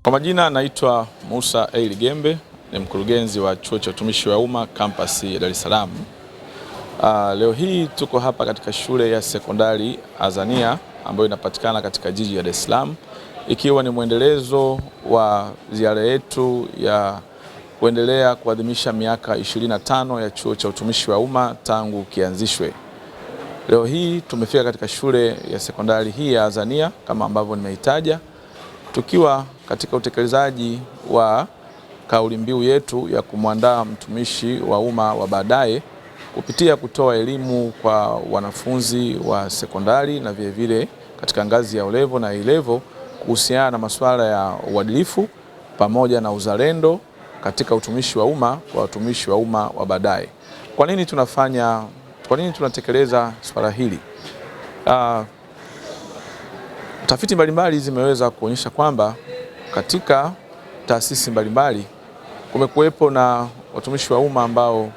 Kwa majina naitwa Musa A. Ligembe, ni mkurugenzi wa Chuo cha Utumishi wa Umma kampasi ya Dar es Salaam. Leo hii tuko hapa katika shule ya sekondari Azania ambayo inapatikana katika jiji la Dar es Salaam, ikiwa ni mwendelezo wa ziara yetu ya kuendelea kuadhimisha miaka 25 ya Chuo cha Utumishi wa Umma tangu kianzishwe. Leo hii tumefika katika shule ya sekondari hii ya Azania kama ambavyo nimeitaja, tukiwa katika utekelezaji wa kauli mbiu yetu ya kumwandaa mtumishi wa umma wa baadaye kupitia kutoa elimu kwa wanafunzi wa sekondari na vile katika ngazi ya O-level na A-level kuhusiana na masuala ya uadilifu pamoja na uzalendo katika utumishi wa umma kwa watumishi wa umma wa baadaye. Kwa nini tunatekeleza swala hili? Tafiti mbalimbali zimeweza kuonyesha kwamba katika taasisi mbalimbali kumekuwepo na watumishi wa umma ambao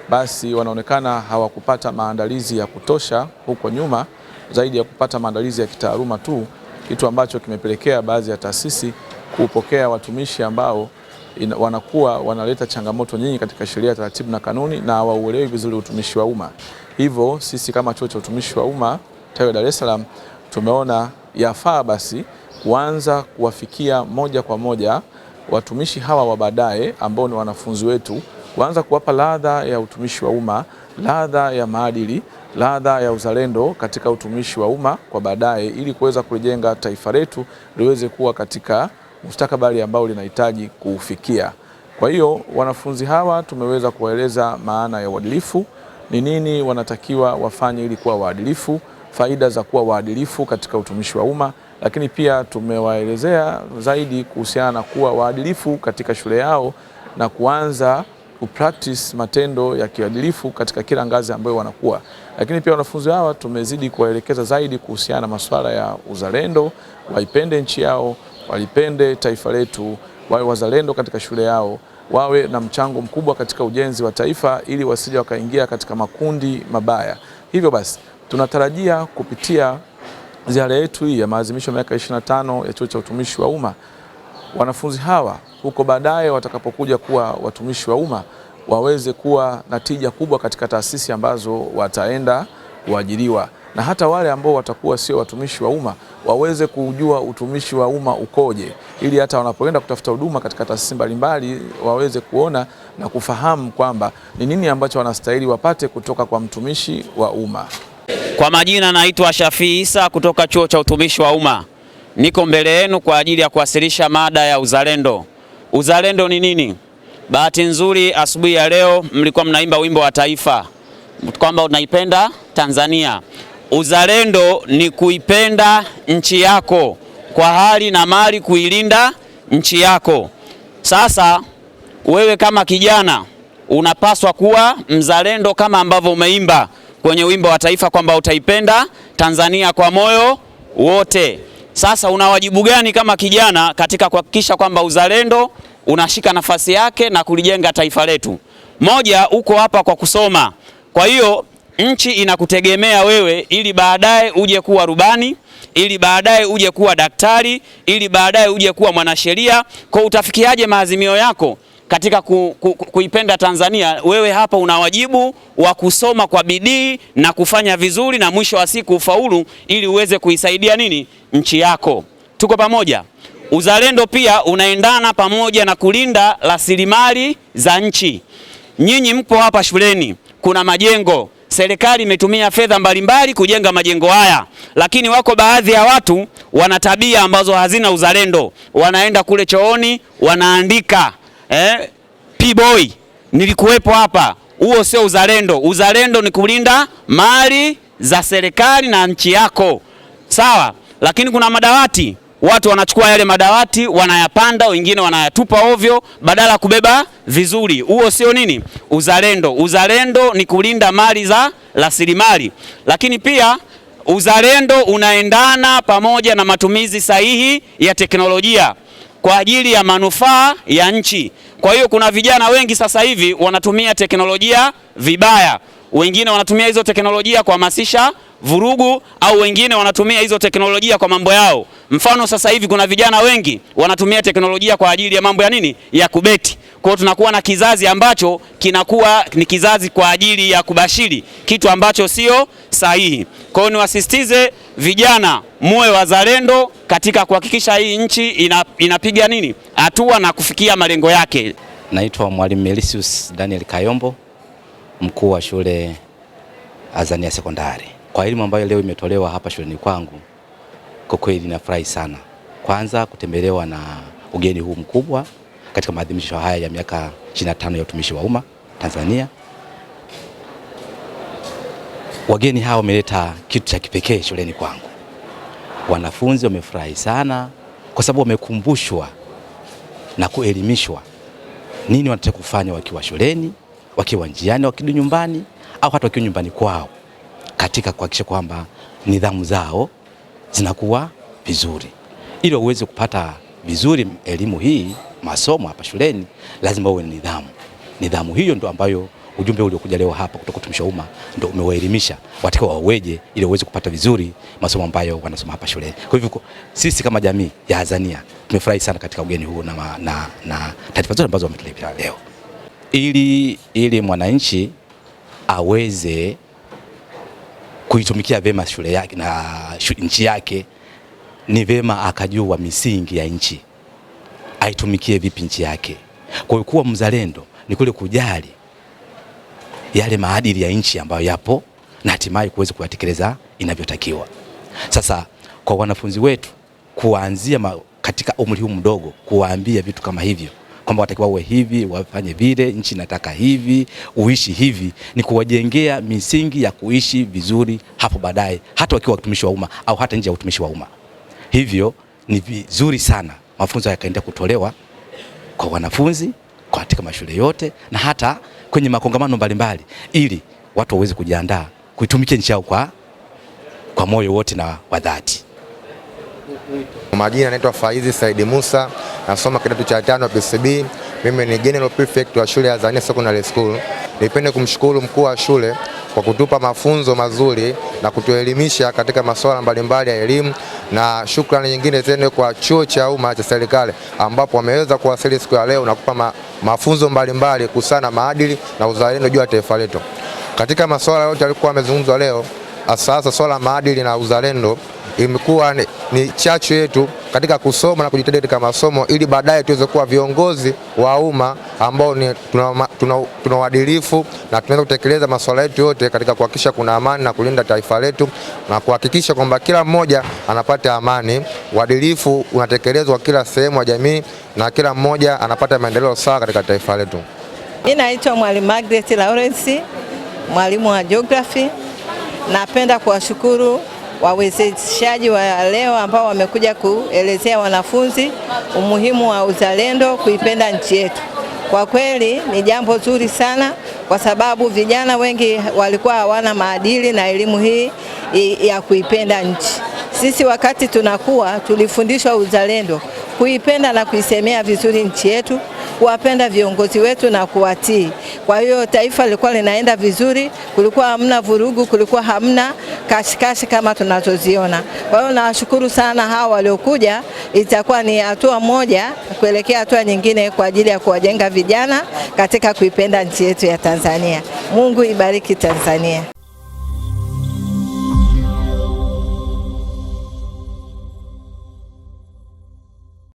basi wanaonekana hawakupata maandalizi ya kutosha huko nyuma, zaidi ya kupata maandalizi ya kitaaluma tu, kitu ambacho kimepelekea baadhi ya taasisi kupokea watumishi ambao wanakuwa wanaleta changamoto nyingi katika sheria, taratibu na kanuni na hawauelewi vizuri utumishi wa umma. Hivyo sisi kama Chuo cha Utumishi wa Umma tawi la Dar es Salaam tumeona yafaa basi kuanza kuwafikia moja kwa moja watumishi hawa wa baadaye ambao ni wanafunzi wetu, kuanza kuwapa ladha ya utumishi wa umma, ladha ya maadili, ladha ya uzalendo katika utumishi wa umma kwa baadaye, ili kuweza kujenga taifa letu liweze kuwa katika mustakabali ambao linahitaji kufikia. Kwa hiyo wanafunzi hawa tumeweza kuwaeleza maana ya uadilifu, ni nini wanatakiwa wafanye ili kuwa waadilifu, faida za kuwa waadilifu katika utumishi wa umma, lakini pia tumewaelezea zaidi kuhusiana na kuwa waadilifu katika shule yao na kuanza kupractice matendo ya kiadilifu katika kila ngazi ambayo wanakuwa. Lakini pia wanafunzi hawa tumezidi kuwaelekeza zaidi kuhusiana na masuala ya uzalendo, waipende nchi yao, walipende taifa letu, wawe wazalendo katika shule yao, wawe na mchango mkubwa katika ujenzi wa taifa ili wasije wakaingia katika makundi mabaya. Hivyo basi tunatarajia kupitia ziara yetu hii ya maadhimisho miaka 25 ya Chuo cha Utumishi wa Umma, wanafunzi hawa huko baadaye watakapokuja kuwa watumishi wa umma waweze kuwa na tija kubwa katika taasisi ambazo wataenda kuajiriwa, na hata wale ambao watakuwa sio watumishi wa umma waweze kujua utumishi wa umma ukoje, ili hata wanapoenda kutafuta huduma katika taasisi mbalimbali waweze kuona na kufahamu kwamba ni nini ambacho wanastahili wapate kutoka kwa mtumishi wa umma. Kwa majina naitwa Shafii Isa kutoka Chuo cha Utumishi wa Umma. Niko mbele yenu kwa ajili ya kuwasilisha mada ya uzalendo. Uzalendo ni nini? Bahati nzuri asubuhi ya leo mlikuwa mnaimba wimbo wa taifa kwamba unaipenda Tanzania. Uzalendo ni kuipenda nchi yako kwa hali na mali, kuilinda nchi yako. Sasa wewe kama kijana unapaswa kuwa mzalendo kama ambavyo umeimba kwenye wimbo wa taifa kwamba utaipenda Tanzania kwa moyo wote. Sasa una wajibu gani kama kijana katika kuhakikisha kwamba uzalendo unashika nafasi yake na kulijenga taifa letu? Moja, uko hapa kwa kusoma. Kwa hiyo nchi inakutegemea wewe ili baadaye uje kuwa rubani, ili baadaye uje kuwa daktari, ili baadaye uje kuwa mwanasheria. Kwa utafikiaje maazimio yako katika kuipenda Tanzania? Wewe hapa una wajibu wa kusoma kwa bidii na kufanya vizuri na mwisho wa siku ufaulu ili uweze kuisaidia nini? Nchi yako. Tuko pamoja? Uzalendo pia unaendana pamoja na kulinda rasilimali za nchi. Nyinyi mpo hapa shuleni, kuna majengo, serikali imetumia fedha mbalimbali kujenga majengo haya, lakini wako baadhi ya watu wana tabia ambazo hazina uzalendo. Wanaenda kule chooni wanaandika P-boy nilikuwepo hapa. Huo sio uzalendo. Uzalendo ni kulinda mali za serikali na nchi yako, sawa? Lakini kuna madawati, watu wanachukua yale madawati wanayapanda, wengine wanayatupa ovyo badala ya kubeba vizuri. Huo sio nini? Uzalendo. Uzalendo ni kulinda mali za rasilimali. Lakini pia uzalendo unaendana pamoja na matumizi sahihi ya teknolojia kwa ajili ya manufaa ya nchi. Kwa hiyo kuna vijana wengi sasa hivi wanatumia teknolojia vibaya. wengine wanatumia hizo teknolojia kuhamasisha vurugu, au wengine wanatumia hizo teknolojia kwa mambo yao. Mfano sasa hivi kuna vijana wengi wanatumia teknolojia kwa ajili ya mambo ya nini? Ya kubeti. Kwa hiyo tunakuwa na kizazi ambacho kinakuwa ni kizazi kwa ajili ya kubashiri kitu ambacho sio sahihi. Kwa hiyo niwasisitize vijana muwe wazalendo katika kuhakikisha hii nchi inapiga nini? Hatua na kufikia malengo yake. Naitwa Mwalimu Melisius Daniel Kayombo, mkuu wa shule Azania Sekondari. Kwa elimu ambayo leo imetolewa hapa shuleni kwangu, kwa kweli nafurahi sana. Kwanza kutembelewa na ugeni huu mkubwa katika maadhimisho haya ya miaka 25 ya utumishi wa umma Tanzania. Wageni hao wameleta kitu cha kipekee shuleni kwangu. Wanafunzi wamefurahi sana kwa sababu wamekumbushwa na kuelimishwa nini wanataka kufanya wakiwa shuleni, wakiwa njiani, wakiwa nyumbani, au hata wakiwa nyumbani kwao, katika kuhakikisha kwamba nidhamu zao zinakuwa vizuri. Ili uweze kupata vizuri elimu hii, masomo hapa shuleni, lazima uwe nidhamu. Nidhamu hiyo ndio ambayo ujumbe uliokuja leo hapa kutoka utumishi wa umma ndio umewaelimisha watakiwa waweje ili waweze kupata vizuri masomo ambayo wanasoma hapa shuleni. Kwa hivyo sisi kama jamii ya Azania tumefurahi sana katika ugeni huu na taarifa zote ambazo wametuletea leo. Ili mwananchi aweze kuitumikia vema shule yake na nchi yake, ni vema akajua misingi ya nchi, aitumikie vipi nchi yake. Kwa hiyo kuwa mzalendo ni kule kujali yale maadili ya nchi ambayo yapo na hatimaye kuweza kuyatekeleza inavyotakiwa. Sasa kwa wanafunzi wetu kuanzia katika umri huu mdogo, kuwaambia vitu kama hivyo kwamba watakiwa uwe hivi, wafanye vile, nchi inataka hivi, uishi hivi, ni kuwajengea misingi ya kuishi vizuri hapo baadaye, hata wakiwa watumishi wa umma au hata nje ya utumishi wa umma. Hivyo ni vizuri sana mafunzo yakaendelea kutolewa kwa wanafunzi katika mashule yote na hata kwenye makongamano mbalimbali, ili watu waweze kujiandaa kuitumikia nchi yao kwa moyo wote na wa dhati. Majina naitwa Faizi Saidi Musa, nasoma kidato cha 5 PCB. Mimi ni General Prefect wa shule ya Azania Secondary School. Nipende kumshukuru mkuu wa shule kwa kutupa mafunzo mazuri na kutuelimisha katika masuala mbalimbali ya elimu, na shukrani nyingine tena kwa chuo cha umma cha serikali ambapo wameweza kuwasili siku ya leo na kupa mafunzo mbalimbali kuhusiana maadili na uzalendo juu ya taifa letu. Katika masuala yote yalikuwa yamezungumzwa leo, hasa swala maadili na uzalendo imekuwa ni chachu yetu katika kusoma na kujitahidi katika masomo, ili baadaye tuweze kuwa viongozi wa umma ambao tuna uadilifu na tunaweza kutekeleza masuala yetu yote katika kuhakikisha kuna amani na kulinda taifa letu na kuhakikisha kwamba kila mmoja anapata amani. Uadilifu unatekelezwa kila sehemu ya jamii na kila mmoja anapata maendeleo sawa katika taifa letu. Mimi naitwa Mwalimu Margaret Lawrence, mwalimu wa geography. Napenda kuwashukuru wawezeshaji wa leo ambao wamekuja kuelezea wanafunzi umuhimu wa uzalendo, kuipenda nchi yetu. Kwa kweli ni jambo zuri sana, kwa sababu vijana wengi walikuwa hawana maadili na elimu hii ya kuipenda nchi. Sisi wakati tunakuwa tulifundishwa uzalendo, kuipenda na kuisemea vizuri nchi yetu, kuwapenda viongozi wetu na kuwatii. Kwa hiyo taifa lilikuwa linaenda vizuri, kulikuwa hamna vurugu, kulikuwa hamna kashikashi kama tunazoziona. Kwa hiyo nawashukuru sana hawa waliokuja, itakuwa ni hatua moja kuelekea hatua nyingine kwa ajili ya kuwajenga vijana katika kuipenda nchi yetu ya Tanzania. Mungu ibariki Tanzania.